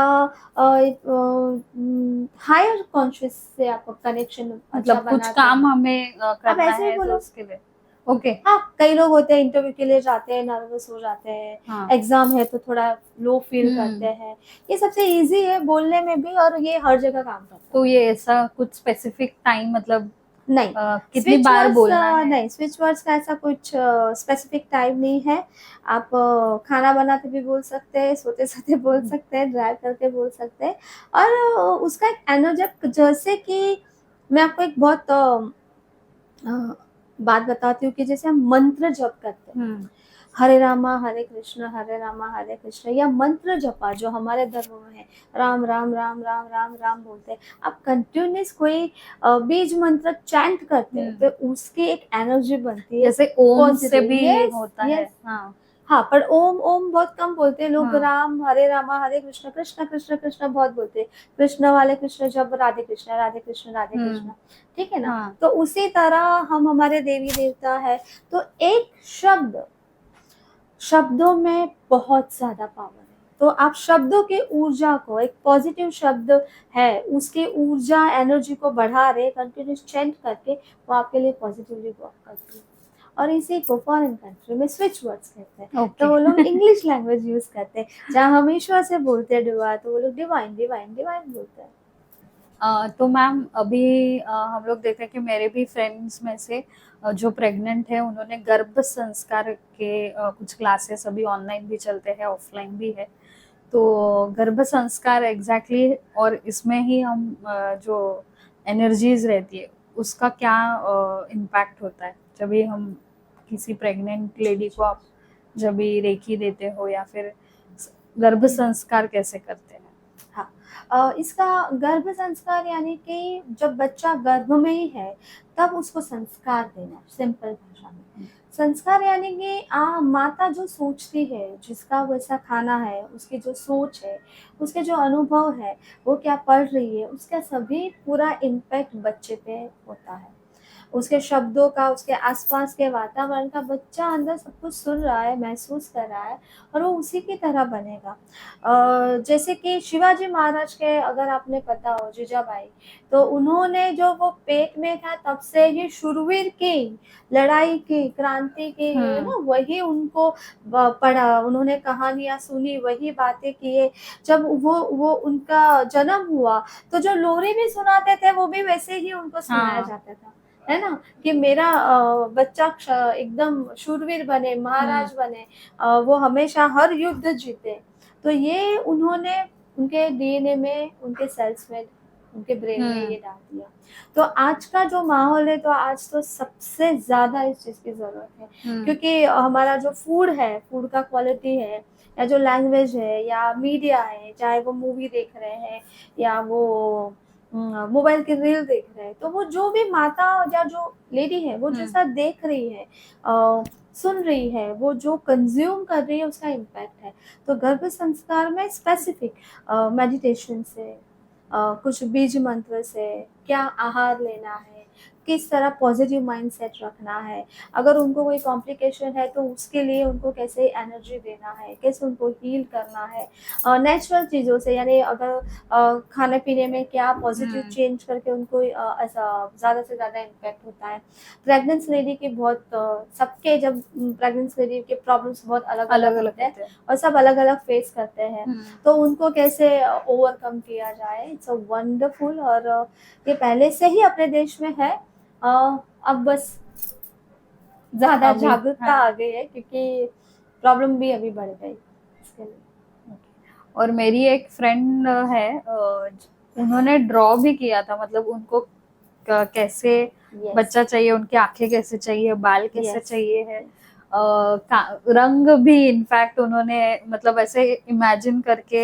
हायर कॉन्शियस से आपका कनेक्शन अच्छा मतलब कुछ बनाते काम हैं। हमें करना ऐसे ही है तो बोलो। उसके लिए। ओके। हाँ, कई लोग होते हैं इंटरव्यू के लिए जाते हैं, नर्वस हो जाते हैं, हाँ। एग्जाम है तो थोड़ा लो फील करते हैं। ये सबसे इजी है बोलने में भी, और ये हर जगह काम करता है। तो ये ऐसा कुछ स्पेसिफिक टाइम, मतलब नहीं, कितनी बार बोलना है? नहीं, स्विच वर्ड्स का ऐसा कुछ स्पेसिफिक टाइम नहीं है। आप खाना बनाते भी बोल सकते हैं, सोते-सोते बोल सकते हैं, ड्राइव करके बोल सकते हैं। और उसका एक एनर्जेटिक, जैसे कि मैं आपको एक बहुत अ, बात बताती हूँ कि जैसे हम मंत्र जप करते हैं, हरे रामा हरे कृष्ण, हरे रामा हरे कृष्ण, या मंत्र जपा जो हमारे धर्म में है, राम राम राम राम राम राम बोलते हैं। आप कंटिन्यूस कोई बीज मंत्र चैंट करते हैं तो उसकी एक एनर्जी बनती है, जैसे ओम से पॉजिटिव। भी यस, होता है। यस। हाँ। हाँ, पर ओम ओम बहुत कम बोलते हैं लोग। हाँ। राम, हरे रामा हरे कृष्ण, कृष्ण कृष्ण कृष्ण बहुत बोलते हैं। कृष्ण वाले कृष्ण जब राधे कृष्ण, राधे कृष्ण, राधे कृष्ण, ठीक है ना। हाँ। तो उसी तरह हम, हमारे देवी देवता है, तो एक शब्द, शब्दों में बहुत ज्यादा पावर है। तो आप शब्दों के ऊर्जा को, एक पॉजिटिव शब्द है उसकी ऊर्जा, एनर्जी को बढ़ा रहे, कंटिन्यूस चेंट करके, वो आपके लिए पॉजिटिवली वर्क करती है। और इसी को फॉरेन कंट्री में स्विच वर्ड्स कहते हैं। ओके। तो वो लोग इंग्लिश लैंग्वेज यूज करते हैं। जहाँ हम ईश्वर से बोलते हैं दुआ, तो वो लोग डिवाइन डिवाइन डिवाइन बोलते हैं। तो मैम अभी हम लोग देख रहे हैं कि मेरे भी फ्रेंड्स में से जो प्रेग्नेंट है उन्होंने गर्भ संस्कार के कुछ क्लासेस अभी ऑनलाइन भी चलते हैं, ऑफलाइन भी है। तो गर्भ संस्कार एग्जैक्टली और इसमें ही हम जो एनर्जीज रहती है उसका क्या इम्पैक्ट होता है जब भी हम किसी प्रेग्नेंट लेडी को आप जब भी रेकी देते हो या फिर गर्भ संस्कार कैसे करते हैं? हाँ, इसका गर्भ संस्कार यानी कि जब बच्चा गर्भ में ही है तब उसको संस्कार देना, सिंपल भाषा में। संस्कार यानी कि माता जो सोचती है, जिसका वैसा खाना है, उसकी जो सोच है, उसके जो अनुभव है, वो क्या पढ़ रही है, उसका सभी पूरा इम्पैक्ट बच्चे पे होता है। उसके शब्दों का, उसके आसपास के वातावरण का, बच्चा अंदर सब कुछ सुन रहा है, महसूस कर रहा है, और वो उसी की तरह बनेगा। जैसे कि शिवाजी महाराज के, अगर आपने पता हो, जीजाबाई, तो उन्होंने जो वो पेट में था तब से ही शूरवीर की, लड़ाई की, क्रांति की, है ना, वही उनको पढ़ा, उन्होंने कहानियां सुनी, वही बातें किए। जब वो उनका जन्म हुआ तो जो लोरी भी सुनाते थे वो भी वैसे ही उनको सुनाया जाता था, है ना, कि मेरा बच्चा एकदम शूरवीर बने, महाराज बने, वो हमेशा हर युद्ध जीते। तो ये उन्होंने उनके डीएनए में, उनके सेल्स में, उनके ब्रेन में ये डाल दिया। तो आज का जो माहौल है, तो आज तो सबसे ज्यादा इस चीज की जरूरत है, क्योंकि हमारा जो फूड है, फूड का क्वालिटी है, या जो लैंग्वेज है, या मीडिया है, चाहे वो मूवी देख रहे हैं या वो मोबाइल की रील देख रहे हैं, तो वो जो भी माता या जो लेडी है, वो जैसा देख रही है, सुन रही है, वो जो कंज्यूम कर रही है, उसका इम्पैक्ट है। तो गर्भ संस्कार में स्पेसिफिक मेडिटेशन से, कुछ बीज मंत्र से, क्या आहार लेना है, किस तरह पॉजिटिव माइंडसेट रखना है, अगर उनको कोई कॉम्प्लिकेशन है तो उसके लिए उनको कैसे एनर्जी देना है, कैसे उनको हील करना है नेचुरल चीज़ों से, यानी अगर खाने पीने में क्या पॉजिटिव चेंज करके उनको ऐसा ज़्यादा से ज़्यादा इम्पैक्ट होता है। प्रेग्नेंसी लेडी की बहुत सबके जब प्रेग्नेंसी लेडी के प्रॉब्लम्स बहुत अलग अलग अलग अलग होते हैं होते हैं। और सब अलग अलग फेस करते हैं, तो उनको कैसे ओवरकम किया जाए, इट्स अ वंडरफुल। और ये पहले से ही अपने देश में है, अब बस ज़्यादा अभी जागरूकता हाँ। आ गई है क्योंकि प्रॉब्लम भी अभी बढ़ गई इसके लिए। और मेरी एक फ्रेंड है, उन्होंने ड्रॉ भी किया था, मतलब उनको कैसे Yes, बच्चा चाहिए, उनकी आंखें कैसे चाहिए, बाल कैसे yes, चाहिए है, रंग भी इनफैक्ट उन्होंने मतलब ऐसे इमेजिन करके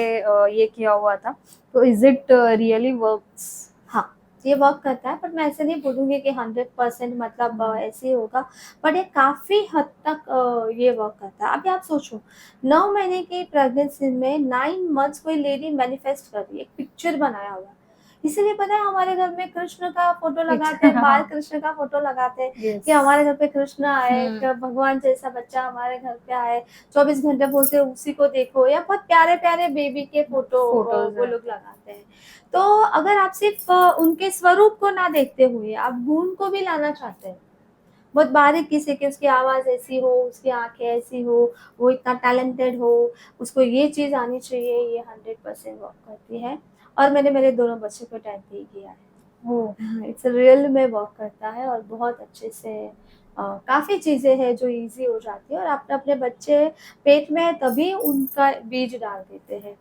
ये किया हुआ था। तो इज इट रियली वर्क्स? हाँ, ये वर्क करता है, बट मैं ऐसे नहीं बोलूँगी कि 100% मतलब ऐसे ही होगा, बट ये काफ़ी हद तक ये वर्क करता है। अभी आप सोचो, 9 महीने की प्रेग्नेंसी में 9 मंथ्स कोई लेडी मैनिफेस्ट कर रही है, एक पिक्चर बनाया हुआ है। इसीलिए पता है हमारे घर में कृष्ण का फोटो लगाते हैं, बाल कृष्ण का फोटो लगाते हैं कि हमारे घर पे कृष्ण आए, एक भगवान जैसा बच्चा हमारे घर पे आए, 24 घंटे बोलते हैं उसी को देखो, या बहुत प्यारे-प्यारे बेबी के फोटो फोटोज वो लोग लगाते हैं। तो अगर आप सिर्फ उनके स्वरूप को ना देखते हुए आप गुण को भी लाना चाहते हैं, बहुत बारीकी से कि उसकी आवाज़ ऐसी हो, उसकी आँखें ऐसी हो, वो इतना टैलेंटेड हो, उसको ये चीज़ आनी चाहिए, ये 100% वर्क करती है। और मैंने मेरे दोनों बच्चों को टाइम पे ही किया है। इट्स रियल में वर्क करता है और बहुत अच्छे से काफ़ी चीज़ें हैं जो ईज़ी हो जाती है, और आप अपने बच्चे पेट में है तभी उनका बीज डाल देते हैं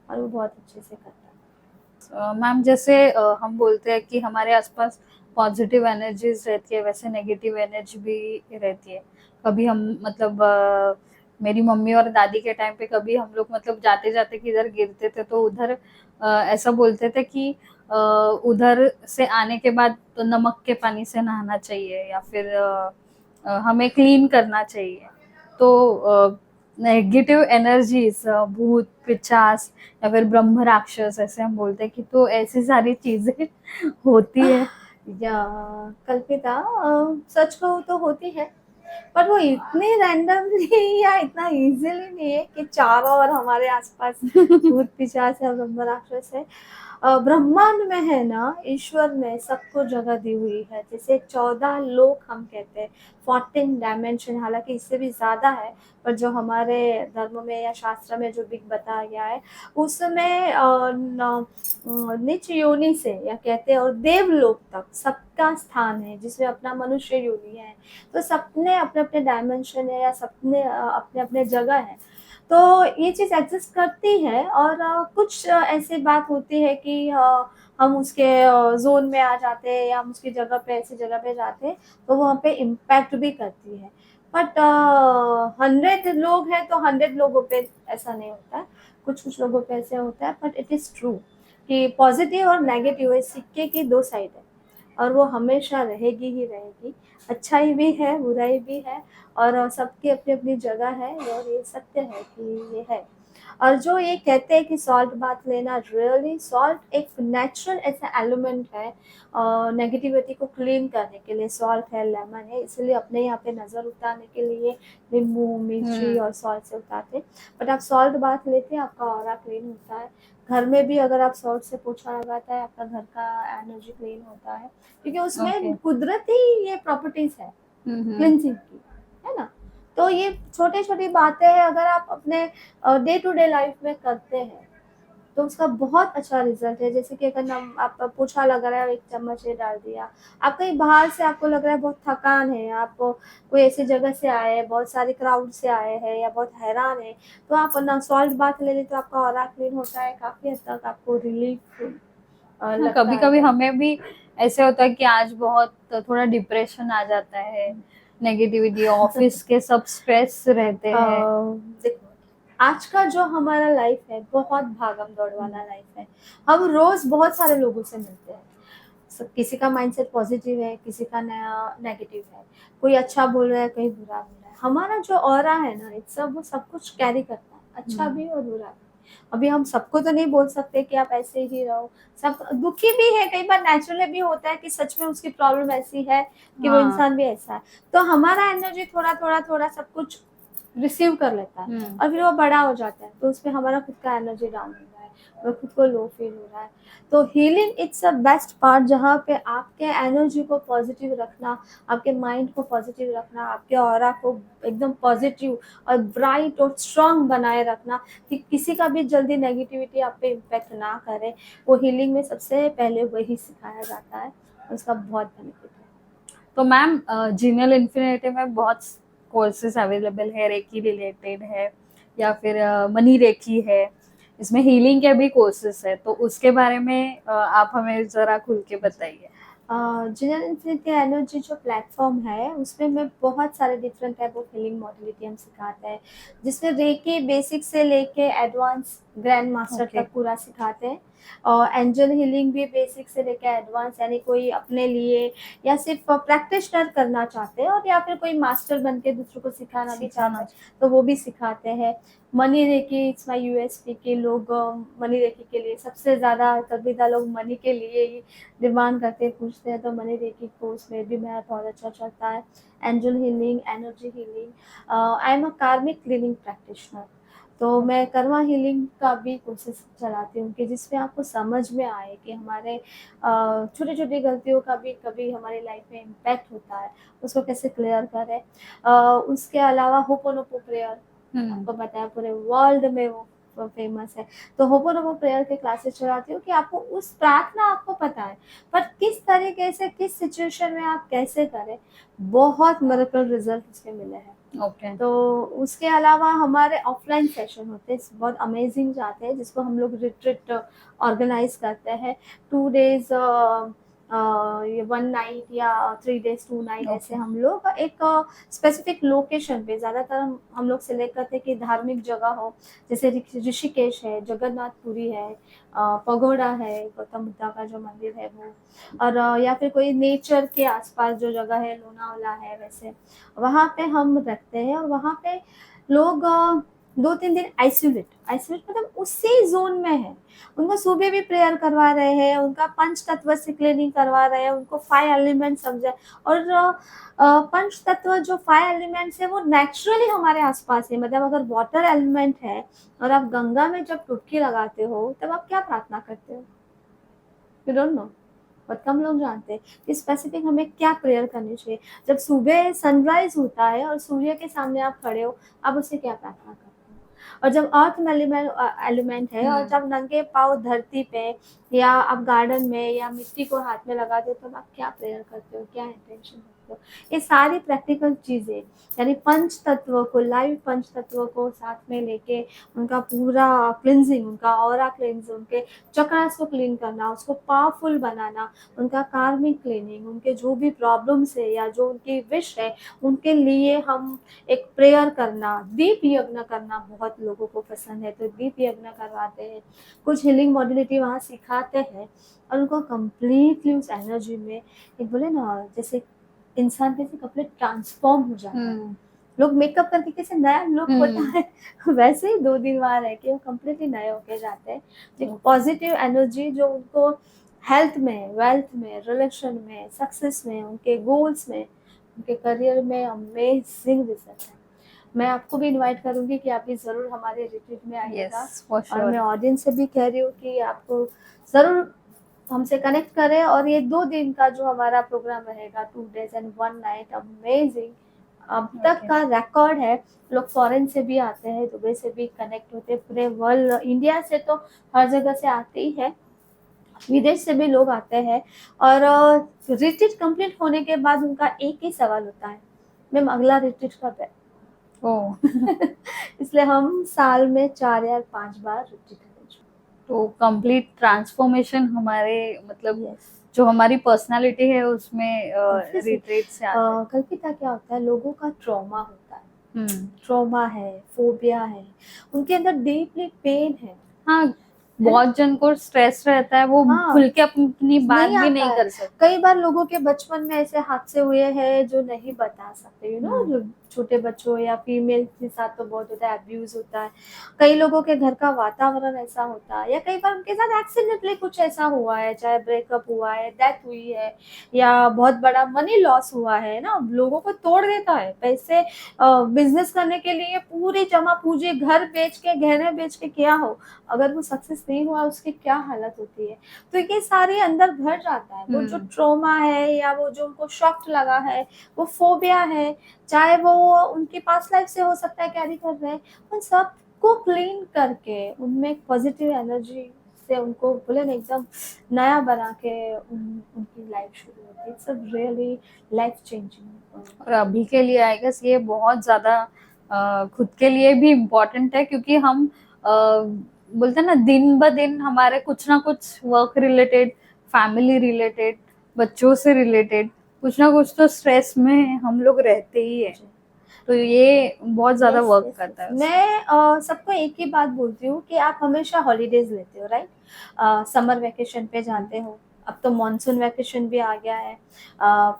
और वो बहुत अच्छे से करता है। मैम जैसे हम बोलते हैं कि हमारे आसपास पॉजिटिव एनर्जीज रहती है, वैसे नेगेटिव एनर्जी भी रहती है। कभी हम मतलब मेरी मम्मी और दादी के टाइम पे कभी हम लोग मतलब जाते जाते किधर गिरते थे तो उधर ऐसा बोलते थे कि उधर से आने के बाद तो नमक के पानी से नहाना चाहिए, या फिर हमें क्लीन करना चाहिए। तो नेगेटिव एनर्जीज, भूत पिचास या फिर ब्रह्म राक्षस ऐसे हम बोलते हैं कि, तो ऐसी सारी चीजें होती है। या कल्पिता सच कहूँ तो होती है, पर वो इतनी रैंडमली या इतना इजीली नहीं है कि चारों ओर हमारे आसपास भूत पिशाच है, ब्रह्म राक्षस है। ब्रह्मांड में है ना, ईश्वर ने सबको जगह दी हुई है, जैसे 14 लोक हम कहते हैं, 14 डायमेंशन, हालांकि इससे भी ज़्यादा है, पर जो हमारे धर्म में या शास्त्र में जो बिग बताया गया है उसमें नीच योनि से या कहते हैं और देवलोक तक सबका स्थान है, जिसमें अपना मनुष्य योनि है। तो सबने अपने अपने डायमेंशन है या सबने अपने अपने जगह है, तो ये चीज़ एग्जिस्ट करती है। और कुछ ऐसी बात होती है कि हम उसके जोन में आ जाते हैं या हम उसकी जगह पे ऐसी जगह पे जाते हैं तो वहाँ पे इम्पैक्ट भी करती है। बट 100 लोग हैं तो 100 लोगों पे ऐसा नहीं होता है, कुछ कुछ लोगों पे ऐसे होता है, बट इट इज़ ट्रू कि पॉजिटिव और नेगेटिव इस सिक्के की 2 साइड है और वो हमेशा रहेगी ही रहेगी। अच्छाई भी है, बुराई भी है, और सबकी अपनी-अपनी जगह है, और ये सत्य है कि ये है। और जो ये कहते हैं कि सॉल्ट बाथ लेना, रियली सॉल्ट एक नेचुरल ऐसा एलिमेंट है नेगेटिविटी को क्लीन करने के लिए। सॉल्ट है, लेमन है, इसलिए अपने यहाँ पे नज़र उतारने के लिए नींबू, मिर्ची और सॉल्ट से उतारते हैं। बट आप सॉल्ट बाथ लेते हैं, आपका ऑरा क्लीन होता है। घर में भी अगर आप सॉल्ट से पोछा लगाता है, आपका घर का एनर्जी क्लीन होता है, क्योंकि उसमें कुदरती ये प्रॉपर्टीज है क्लिनजिंग की, है ना। तो ये छोटी छोटी बातें हैं, अगर आप अपने डे टू डे लाइफ में करते हैं तो उसका बहुत अच्छा रिजल्ट है। जैसे कि अगर आप पोछा लगा रहे हैं, एक चम्मच ये डाल दिया, आप कहीं बाहर से आपको लग रहा है बहुत थकान है, आप कोई ऐसी जगह से आए हैं, बहुत सारे क्राउड से आए हैं या बहुत हैरान है, तो आप ना सॉल्ट बाथ ले लें तो आपका ऑरा क्लीन होता है, काफ़ी हद तक आपको रिलीफ लगता कभी है कभी भाई। हमें भी ऐसे होता है कि आज बहुत थोड़ा डिप्रेशन आ जाता है, नेगेटिविटी, ऑफिस के सब स्ट्रेस रहते हैं। देखो, आज का जो हमारा लाइफ है बहुत भागम दौड़ वाला लाइफ है। हम रोज बहुत सारे लोगों से मिलते हैं, किसी का माइंडसेट पॉजिटिव है, किसी का नया नेगेटिव है, कोई अच्छा बोल रहा है, कोई बुरा बोल रहा है। हमारा जो ऑरा है ना, इट्स सब वो सब कुछ कैरी करता है, अच्छा भी और बुरा भी। अभी हम सबको तो नहीं बोल सकते कि आप ऐसे ही रहो, सब दुखी भी है, कई बार नेचुरली भी होता है कि सच में उसकी प्रॉब्लम ऐसी है कि वो हाँ। इंसान भी ऐसा है। तो हमारा एनर्जी थोड़ा सब कुछ रिसीव कर लेता है और फिर वो बड़ा हो जाता है, तो उसमें हमारा खुद का एनर्जी डाउन हो रहा है, वो खुद को लो फील हो रहा है। तो healing it's a best part जहाँ पे आपके एनर्जी को पॉजिटिव रखना, आपके माइंड को पॉजिटिव रखना, आपके ऑरा को एकदम पॉजिटिव और ब्राइट और स्ट्रांग बनाए रखना कि किसी का भी जल्दी नेगेटिविटी आप पे इम्पैक्ट ना करे। वो हीलिंग में सबसे पहले वही सिखाया जाता है, उसका बहुत बेनिफिट है। तो मैम जीनियल इन्फिनिटी में बहुत कोर्सेज अवेलेबल है, रेकी रिलेटेड है या फिर मनी रेकी है, इसमें हीलिंग के भी कोर्सेज है, तो उसके बारे में आप हमें जरा खुल के बताइए। जनरल इन्फिनिटी एनर्जी जो प्लेटफॉर्म है उसमें मैं बहुत सारे different type of healing modality हम सिखाते हैं, जिसमें रेकी बेसिक से लेके एडवांस ग्रैंड मास्टर Okay. तक पूरा सिखाते हैं। और एंजल हीलिंग भी बेसिक से लेके एडवांस, यानी कोई अपने लिए या सिर्फ प्रैक्टिशनर करना चाहते हैं और या फिर कोई मास्टर बन के दूसरों को सिखाना भी चाहते हैं तो वो भी सिखाते हैं। Money Reiki it's my USP के लोग मनी रेकी के लिए सबसे ज़्यादा तबीदा लोग मनी के लिए ही डिमांड करते पूछते हैं, तो मनी रेकी कोर्स में भी मेरा बहुत अच्छा चलता है। Angel healing, energy healing, I am a कार्मिक क्लीनिंग प्रैक्टिशनर, तो मैं कर्मा हीलिंग का भी कोर्सेस चलाती हूँ कि जिसमें आपको समझ में आए कि हमारे छोटी छोटी गलतियों का भी कभी हमारी लाइफ में इम्पैक्ट होता है, उसको कैसे क्लियर करें। उसके अलावा होपोनोपो प्रेयर, आपको पता है पूरे वर्ल्ड में वो फेमस है, तो होपोनोपो प्रेयर के क्लासेस चलाती हूँ कि आपको उस प्रार्थना आपको पता है पर किस तरीके से किस सिचुएशन में आप कैसे करें, बहुत मिरेकल रिजल्ट उसके मिले हैं। ओके। तो उसके अलावा हमारे ऑफलाइन सेशन होते हैं बहुत अमेजिंग जाते हैं, जिसको हम लोग रिट्रीट ऑर्गेनाइज करते हैं 2 days, ये 1 night या 3 days 2 night, ऐसे हम लोग एक स्पेसिफिक लोकेशन पे ज़्यादातर हम लोग सेलेक्ट करते हैं कि धार्मिक जगह हो, जैसे ऋषिकेश है, जगन्नाथपुरी है, पगोड़ा है, गौतम बुद्धा का जो मंदिर है वो, और या फिर कोई नेचर के आसपास जो जगह है, लोनावला है, वैसे वहाँ पे हम रखते हैं। और वहाँ पे लोग 2-3 दिन आइसोलेट मतलब उसी जोन में है, उनको सुबह भी प्रेयर करवा रहे हैं, उनका पंच तत्व से क्लीनिंग करवा रहे हैं, उनको 5 एलिमेंट समझे। और पंच तत्व जो 5 एलिमेंट्स है वो नेचुरली हमारे आसपास है, मतलब अगर वाटर एलिमेंट है और आप गंगा में जब डुबकी लगाते हो तब आप क्या प्रार्थना करते हो, यू डोंट नो, बहुत कम लोग जानते हैं कि स्पेसिफिक हमें क्या प्रेयर करनी चाहिए। जब सुबह सनराइज होता है और सूर्य के सामने आप खड़े हो, आप उससे क्या प्रार्थना करते हो। और जब अर्थ एलिमेंट है और जब नंगे पाँव धरती पे या आप गार्डन में या मिट्टी को हाथ में लगाते हो, तब आप क्या प्रेयर करते हो, क्या इंटेंशन रखते हो। ये सारी प्रैक्टिकल चीज़ें, यानी पंच तत्व को, लाइव पंच तत्व को साथ में लेके उनका पूरा क्लिनजिंग, उनका ऑरा क्लिनज, उनके चक्रास को क्लीन करना, उसको पावरफुल बनाना, उनका कार्मिक क्लीनिंग, उनके जो भी प्रॉब्लम्स है या जो उनकी विश है उनके लिए हम एक प्रेयर करना, दीप यज्ञ करना बहुत लोगों को पसंद है, तो दीप यज्ञ करवाते हैं, कुछ हीलिंग मॉडलिटी वहाँ सिखाते हैं और उनको कम्प्लीटली उस एनर्जी में, एक बोले ना जैसे इंसान कैसे कंप्लीट ट्रांसफॉर्म हो जाता है, लोग मेकअप करके कैसे नया लुक होता है वैसे ही 2 दिन वहाँ रह के वो कम्प्लीटली नए होके जाते हैं। एक पॉजिटिव एनर्जी जो उनको हेल्थ में, वेल्थ में, रिलेशन में, सक्सेस में, उनके गोल्स में, उनके करियर में अमेजिंग रिजल्ट है। मैं आपको भी इनवाइट करूंगी कि आप भी ज़रूर हमारे रिट्रीट में आइएगा। और मैं ऑडियंस से भी कह रही हूँ कि आपको ज़रूर हमसे कनेक्ट करें। और ये 2 दिन का जो हमारा प्रोग्राम रहेगा, 2 days and 1 night, अमेजिंग, अब तक का रिकॉर्ड है। लोग फॉरेन से भी आते हैं, दुबई से भी कनेक्ट होते हैं, पूरे वर्ल्ड, इंडिया से तो हर जगह से आते ही है, विदेश से भी लोग आते हैं। और रिट्रीट कंप्लीट होने के बाद उनका एक ही सवाल होता है, मैम अगला रिट्रीट कब है। इसलिए हम साल में 4 या 5 बार रिट्रीट करेंगे। तो कंप्लीट ट्रांसफॉर्मेशन हमारे मतलब जो हमारी पर्सनालिटी है उसमें रिट्रीट से आता है। कल्पिता क्या होता है, लोगों का ट्रॉमा होता है, ट्रॉमा है, फोबिया है, उनके अंदर डीपली पेन है। हाँ, बहुत जन को स्ट्रेस रहता है, वो खुल के अपनी बात भी नहीं कर सकते। कई बार लोगों के बचपन में ऐसे हादसे हुए हैं जो नहीं बता सकते, यू नो, छोटे बच्चों या फीमेल के साथ तो बहुत होता है, अब्यूज होता है। कई लोगों के घर का वातावरण ऐसा होता है, या कई बार उनके साथ एक्सीडेंटली कुछ ऐसा हुआ है, चाहे ब्रेकअप हुआ है, डेथ हुई है, या बहुत बड़ा मनी लॉस हुआ है ना, लोगों को तोड़ देता है। पैसे बिजनेस करने के लिए पूरी जमा पूंजी घर बेच के, गहने बेच के किया हो, अगर वो सक्सेस नहीं हुआ, उसकी क्या हालत होती है। तो ये सारे अंदर भर जाता है, वो जो ट्रॉमा है या वो जो उनको शॉक लगा है, वो फोबिया है, चाहे वो उनकी पास्ट लाइफ से हो सकता है कैरी कर रहे हैं, उन सबको क्लीन करके उनमें एक पॉजिटिव एनर्जी से उनको बोले ना एकदम नया बना के उनकी लाइफ शुरू होती है। It's a really life changing. और अभी के लिए आई गेस ये बहुत ज्यादा खुद के लिए भी इम्पोर्टेंट है, क्योंकि हम बोलते हैं ना, दिन ब दिन हमारे कुछ ना कुछ वर्क रिलेटेड, फैमिली रिलेटेड, बच्चों से रिलेटेड कुछ ना कुछ तो स्ट्रेस में हम लोग रहते ही है। तो ये बहुत ज्यादा Yes, वर्क yes, करता है yes. उसमें। मैं सबको एक ही बात बोलती हूँ कि आप हमेशा हॉलीडेज लेते हो, राइट। समर वेकेशन पे जाते हो, अब तो मॉनसून वेकेशन भी आ गया है,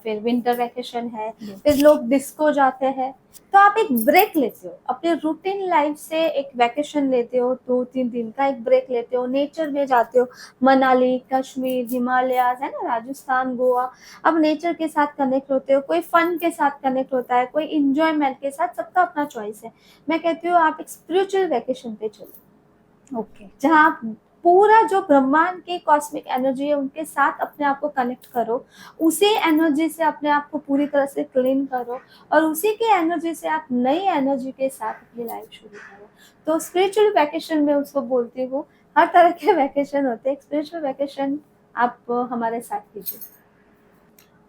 फिर विंटर वेकेशन है, फिर लोग डिस्को जाते हैं। तो आप एक ब्रेक लेते हो अपने रूटीन लाइफ से, एक वेकेशन लेते हो, 2-3 दिन का एक ब्रेक लेते हो, नेचर में जाते हो, मनाली, कश्मीर, हिमालयाज है ना, राजस्थान, गोवा। अब नेचर के साथ कनेक्ट होते हो, कोई फन के साथ कनेक्ट होता है, कोई इंजॉयमेंट के साथ, सबका अपना चॉइस है। मैं कहती हूँ आप एक स्पिरिचुअल वेकेशन पे चलो, ओके। जहाँ आप पूरा जो ब्रह्मांड की कॉस्मिक एनर्जी है उनके साथ अपने आप को कनेक्ट करो, उसी एनर्जी से अपने आप को पूरी तरह से क्लीन करो, और उसी की एनर्जी से आप नई एनर्जी के साथ अपनी लाइफ शुरू करो। तो स्पिरिचुअल वेकेशन में उसको बोलती हूँ। हर तरह के वेकेशन होते हैं, स्पिरिचुअल वेकेशन आप हमारे साथ कीजिए।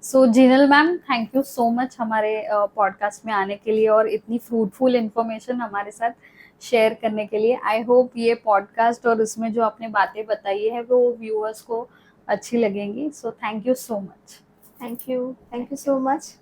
So Jinal ma'am, thank you so much हमारे पॉडकास्ट में आने के लिए और इतनी फ्रूटफुल इंफॉर्मेशन हमारे साथ शेयर करने के लिए। आई होप ये पॉडकास्ट और उसमें जो आपने बातें बताई है वो व्यूअर्स को अच्छी लगेंगी। So thank you so much. Thank you so much.